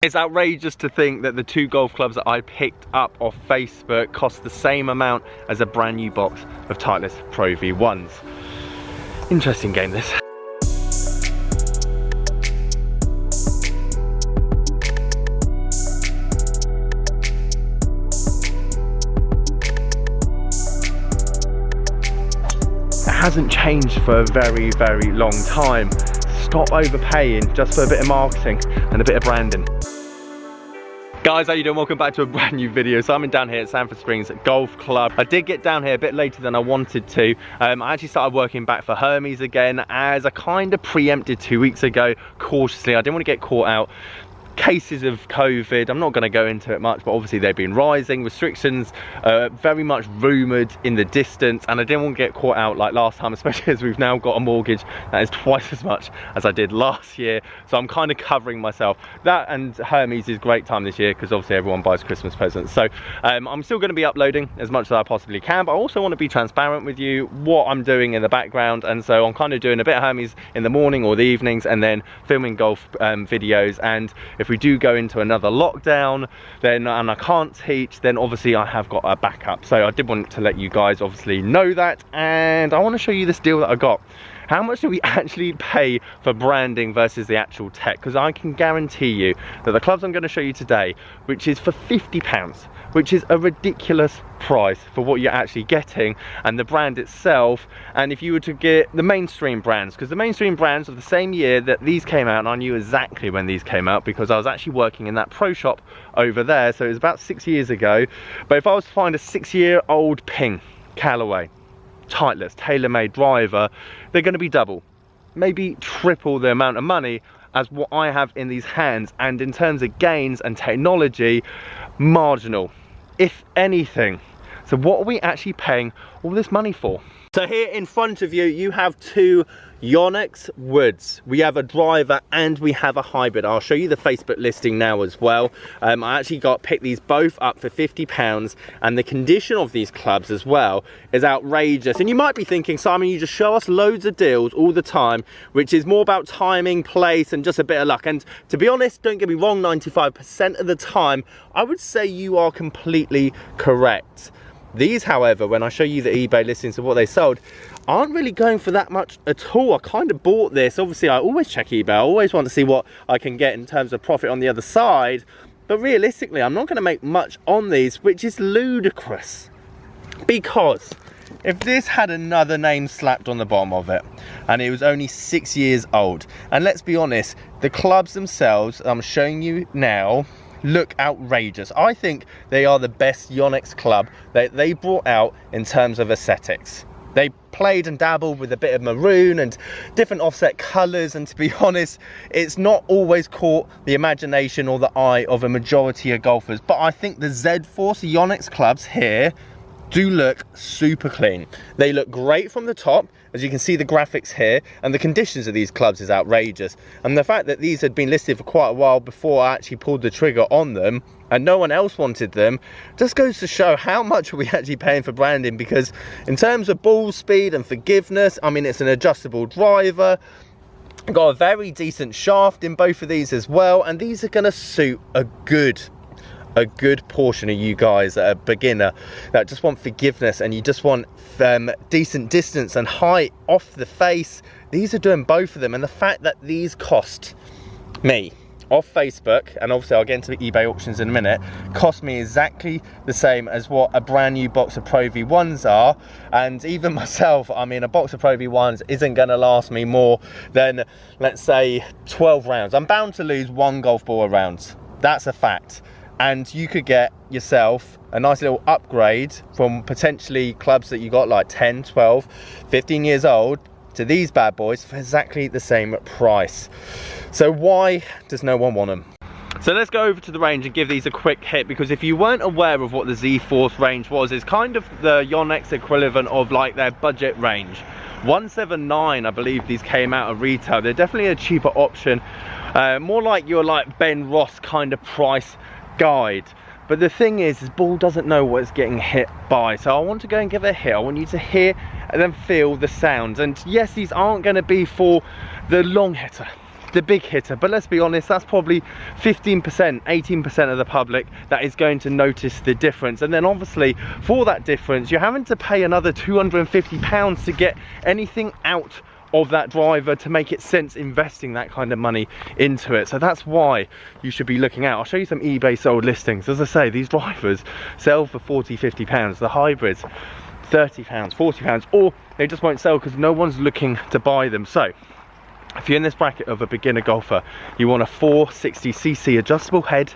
It's outrageous to think that the two golf clubs that I picked up off Facebook cost the same amount as a brand new box of Titleist Pro V1s. Interesting game this. It hasn't changed for a very, very long time. Stop overpaying just for a bit of marketing and a bit of branding. Guys, how you doing? Welcome back to a brand new video. So I'm down here at Sanford Springs Golf Club. I did get down here a bit later than I wanted to. I actually started working back for Hermes again, as I kind of preempted 2 weeks ago, cautiously. I didn't want to get caught out. Cases of COVID, I'm not going to go into it much, but obviously they've been rising. Restrictions very much rumoured in the distance, and I didn't want to get caught out like last time, especially as we've now got a mortgage that is twice as much as I did last year. So I'm kind of covering myself. That and Hermes is great time this year because obviously everyone buys Christmas presents. So I'm still going to be uploading as much as I possibly can, but I also want to be transparent with you what I'm doing in the background. And so I'm kind of doing a bit of Hermes in the morning or the evenings, and then filming golf videos. And if we do go into another lockdown then and I can't teach, then obviously I have got a backup. So I did want to let you guys obviously know that, and I want to show you this deal that I got. How much do we actually pay for branding versus the actual tech? Because I can guarantee you that the clubs I'm going to show you today, which is for £50, which is a ridiculous price for what you're actually getting, and the brand itself. And if you were to get the mainstream brands, because the mainstream brands of the same year that these came out, and I knew exactly when these came out because I was actually working in that pro shop over there, so it was about 6 years ago. But if I was to find a 6-year-old Ping, Callaway, Titleist, tailor-made driver, they're going to be double, maybe triple the amount of money as what I have in these hands. And in terms of gains and technology, marginal, if anything. So what are we actually paying all this money for? So here in front of you, you have two Yonex woods. We have a driver and we have a hybrid. I'll show you the Facebook listing now as well. I actually picked these both up for £50, and the condition of these clubs as well is outrageous. And you might be thinking, Simon, you just show us loads of deals all the time, which is more about timing, place, and just a bit of luck. And to be honest, don't get me wrong, 95% of the time, I would say you are completely correct. These, however, when I show you the eBay listings of what they sold, aren't really going for that much at all. I kind of bought this. Obviously, I always check eBay. I always want to see what I can get in terms of profit on the other side. But realistically, I'm not going to make much on these, which is ludicrous. Because if this had another name slapped on the bottom of it, and it was only 6 years old, and let's be honest, the clubs themselves, I'm showing you now, look outrageous. I think they are the best Yonex club that they brought out in terms of aesthetics. They played and dabbled with a bit of maroon and different offset colours, and to be honest, it's not always caught the imagination or the eye of a majority of golfers. But I think the Z-Force Yonex clubs here do look super clean. They look great from the top, as you can see the graphics here, and the conditions of these clubs is outrageous. And the fact that these had been listed for quite a while before I actually pulled the trigger on them, and no one else wanted them, just goes to show how much are we actually paying for branding. Because in terms of ball speed and forgiveness, I mean, it's an adjustable driver, got a very decent shaft in both of these as well, and these are going to suit a good portion of you guys that are beginner, that just want forgiveness and you just want decent distance and height off the face. These are doing both of them. And the fact that these cost me off Facebook, and obviously I'll get into the eBay auctions in a minute, cost me exactly the same as what a brand new box of Pro V1s are. And even myself, I mean, a box of Pro V1s isn't going to last me more than, let's say, 12 rounds. I'm bound to lose one golf ball a round. That's a fact. And you could get yourself a nice little upgrade from potentially clubs that you got like 10, 12, 15 years old to these bad boys for exactly the same price. So why does no one want them? So let's go over to the range and give these a quick hit, because if you weren't aware of what the Z-Force range was, it's kind of the Yonex equivalent of like their budget range. 179, I believe these came out of retail. They're definitely a cheaper option, more like your like Ben Ross kind of price guide. But the thing is, this ball doesn't know what it's getting hit by, so I want to go and give it a hit. I want you to hear and then feel the sounds. And yes, these aren't going to be for the long hitter. the big hitter, but let's be honest, that's probably 15%, 18% of the public that is going to notice the difference. And then obviously for that difference, you're having to pay another £250 to get anything out of that driver to make it sense investing that kind of money into it. So that's why you should be looking out. I'll show you some eBay sold listings. As I say, these drivers sell for £40–50, the hybrids £30, £40, or they just won't sell because no one's looking to buy them. So if you're in this bracket of a beginner golfer, you want a 460cc adjustable head,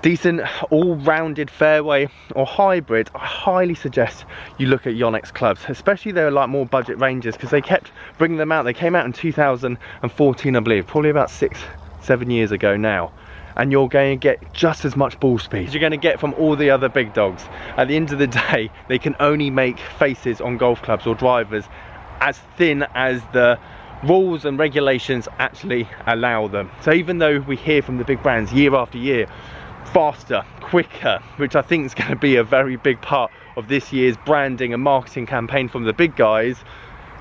decent all-rounded fairway or hybrid, I highly suggest you look at Yonex clubs, especially they're like more budget ranges, because they kept bringing them out. They came out in 2014, I believe, probably about 6–7 years ago now. And you're going to get just as much ball speed as you're going to get from all the other big dogs. At the end of the day, they can only make faces on golf clubs or drivers as thin as the rules and regulations actually allow them. So even though we hear from the big brands year after year, faster, quicker, which I think is going to be a very big part of this year's branding and marketing campaign from the big guys,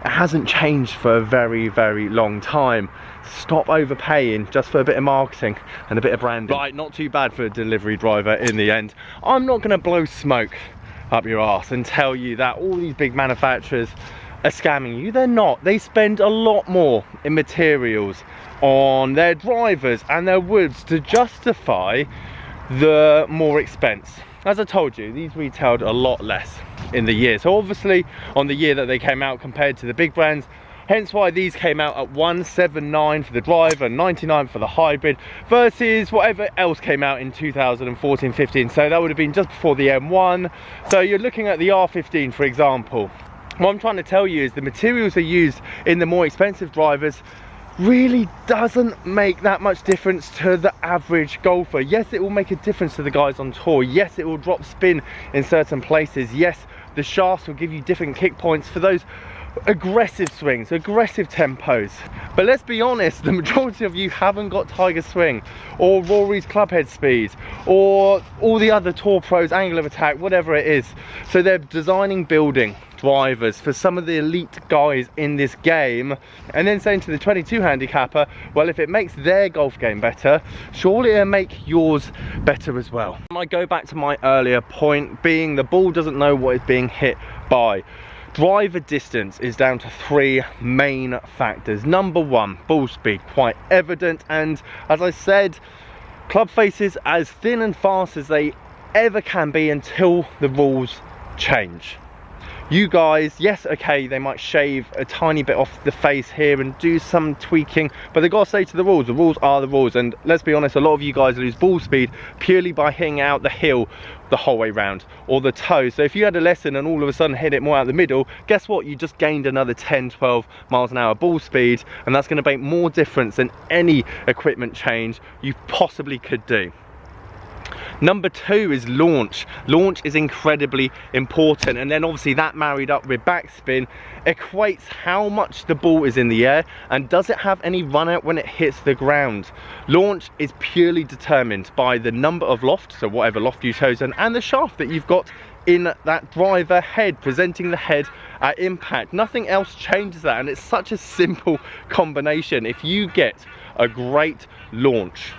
it hasn't changed for a very, very long time. Stop overpaying just for a bit of marketing and a bit of branding. Right, not too bad for a delivery driver in the end. I'm not going to blow smoke up your arse and tell you that all these big manufacturers are scamming you. They're not. They spend a lot more in materials on their drivers and their woods to justify the more expense. As I told you, these retailed a lot less in the year. So obviously on the year that they came out compared to the big brands, hence why these came out at 179 for the driver and 99 for the hybrid, versus whatever else came out in 2014-15. So that would have been just before the M1. So you're looking at the R15, for example. What I'm trying to tell you is the materials they used in the more expensive drivers really doesn't make that much difference to the average golfer. Yes, it will make a difference to the guys on tour. Yes, it will drop spin in certain places. Yes, the shafts will give you different kick points for those aggressive swings, aggressive tempos. But let's be honest, the majority of you haven't got Tiger swing or Rory's clubhead speed or all the other Tour Pros angle of attack, whatever it is. So they're designing, building drivers for some of the elite guys in this game, and then saying to the 22 handicapper, well, if it makes their golf game better, surely it'll make yours better as well. I go back to my earlier point, being the ball doesn't know what it's being hit by. Driver distance is down to 3 main factors. Number 1, ball speed, quite evident, and as I said, club faces as thin and fast as they ever can be until the rules change. You guys, yes, okay, they might shave a tiny bit off the face here and do some tweaking, but they've got to stay to the rules. The rules are the rules, and let's be honest, a lot of you guys lose ball speed purely by hitting out the hill the whole way round, or the toe. So if you had a lesson and all of a sudden hit it more out the middle, guess what? You just gained another 10–12 miles an hour ball speed, and that's going to make more difference than any equipment change you possibly could do. Number 2 is launch. Launch is incredibly important, and then obviously that married up with backspin equates how much the ball is in the air and does it have any run out when it hits the ground. Launch is purely determined by the number of loft, so whatever loft you've chosen, and the shaft that you've got in that driver head, presenting the head at impact. Nothing else changes that, and it's such a simple combination. If you get a great launch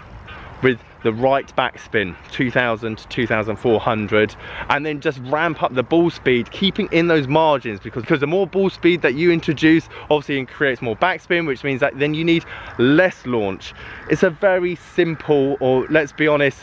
with the right backspin, 2000 to 2400, and then just ramp up the ball speed, keeping in those margins, because the more ball speed that you introduce, obviously it creates more backspin, which means that then you need less launch. It's a very simple, or let's be honest,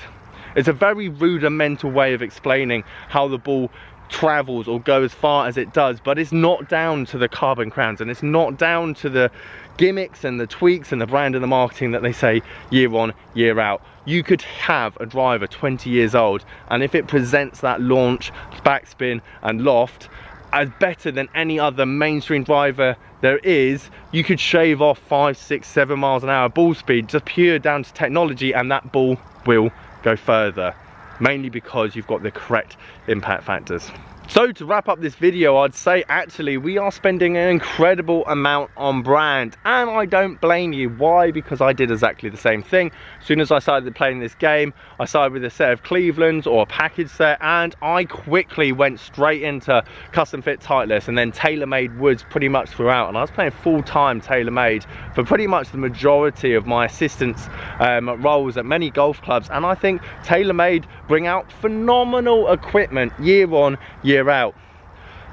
it's a very rudimental way of explaining how the ball travels or go as far as it does, but it's not down to the carbon crowns, and it's not down to the gimmicks and the tweaks and the brand and the marketing that they say year on, year out. You could have a driver 20 years old, and if it presents that launch, backspin and loft as better than any other mainstream driver there is, you could shave off 5, 6, 7 miles an hour ball speed just pure down to technology, and that ball will go further, mainly because you've got the correct impact factors. So to wrap up this video, I'd say actually we are spending an incredible amount on brand, and I don't blame you. Why? Because I did exactly the same thing. As soon as I started playing this game, I started with a set of Clevelands or a package set, and I quickly went straight into custom fit Titleist and then tailor-made woods pretty much throughout. And I was playing full-time tailor-made for pretty much the majority of my assistance roles at many golf clubs, and I think tailor-made bring out phenomenal equipment year on, year out.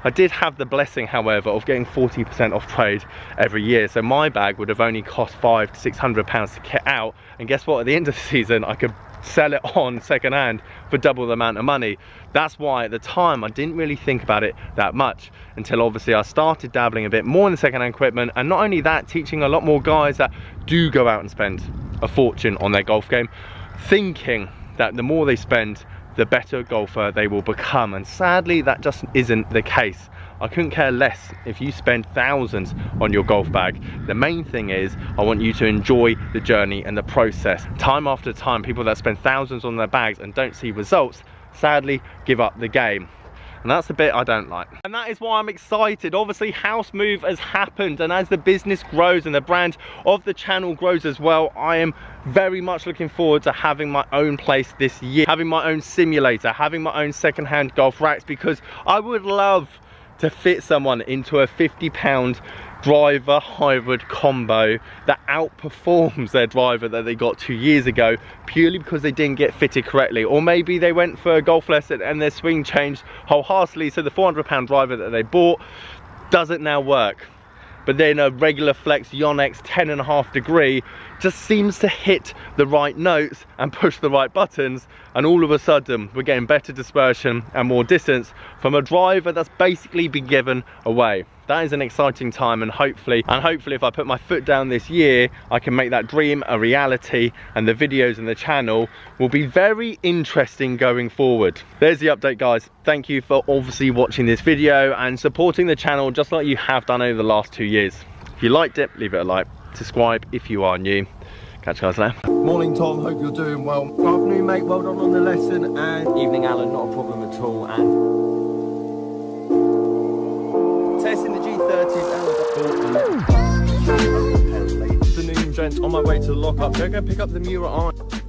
I did have the blessing, however, of getting 40% off trade every year, so my bag would have only cost £500 to £600 to kit out, and guess what, at the end of the season I could sell it on second hand for double the amount of money. That's why at the time I didn't really think about it that much, until obviously I started dabbling a bit more in the second hand equipment, and not only that, teaching a lot more guys that do go out and spend a fortune on their golf game, thinking that the more they spend, the better golfer they will become. And sadly that just isn't the case. I couldn't care less if you spend thousands on your golf bag. The main thing is I want you to enjoy the journey and the process. Time after time, people that spend thousands on their bags and don't see results sadly give up the game. And that's the bit I don't like. And that is why I'm excited. Obviously, house move has happened, and as the business grows and the brand of the channel grows as well, I am very much looking forward to having my own place this year, having my own simulator, having my own second-hand golf racks, because I would love to fit someone into a £50 driver hybrid combo that outperforms their driver that they got 2 years ago, purely because they didn't get fitted correctly. Or maybe they went for a golf lesson and their swing changed wholeheartedly, so the £400 driver that they bought doesn't now work. But then a regular flex Yonex 10.5 degree just seems to hit the right notes and push the right buttons, and all of a sudden we're getting better dispersion and more distance from a driver that's basically been given away. That is an exciting time, and hopefully if I put my foot down this year, I can make that dream a reality, and the videos and the channel will be very interesting going forward. There's the update, guys. Thank you for obviously watching this video and supporting the channel just like you have done over the last 2 years. If you liked it, leave it a like, subscribe if you are new. Catch you guys later. Morning, Tom, hope you're doing well. Good afternoon, mate, well done on the lesson. And evening, Alan, not a problem at all. And testing the G30s and the afternoon, gents, on my way to the lockup. Go pick up the Mura Iron.